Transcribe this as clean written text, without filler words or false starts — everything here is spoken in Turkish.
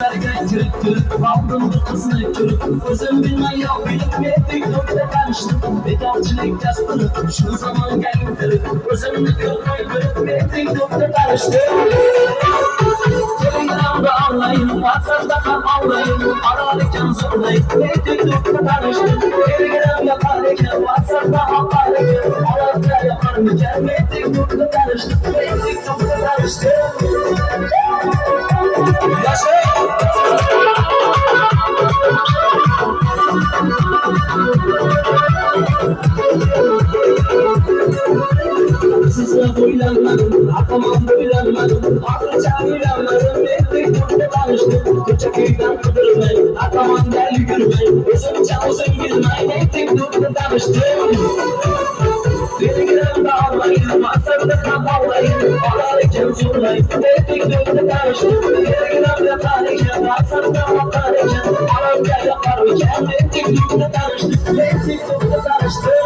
Kırık kırık aldım bu kızını kırık. Özüm bilmem yok bilip mi TikTok'ta karıştım. Bedaçılık yastırıp şu zaman geldim kırık. Özümü kırmayı kırıp mi TikTok'ta karıştım. Telegram'da ağlayın, WhatsApp'ta kan ağlayın. Ararken zorlayın mi TikTok'ta karıştım. Telegram'da kararken, WhatsApp'ta ağlarken. Ararken yaparım iken mi TikTok'ta karıştım. Mi TikTok'ta karıştım. Sizle boylanmadım, atamam boylanmadım. Afrika boylanmadım, TikTok'ta tanıştım. Küçüküyden kıdırmayın, atamam gel yürümeyin. Özüm çalışın bilmeyin, TikTok'ta tanıştım. Telegram'da ağlayın, WhatsApp'ta kan ağlayın. Ararken zorlayın, TikTok'ta tanıştım. Telegram'da tanışın, WhatsApp'ta ağlarken. Ararken yaparken, TikTok'ta tanıştım. TikTok'ta tanıştım.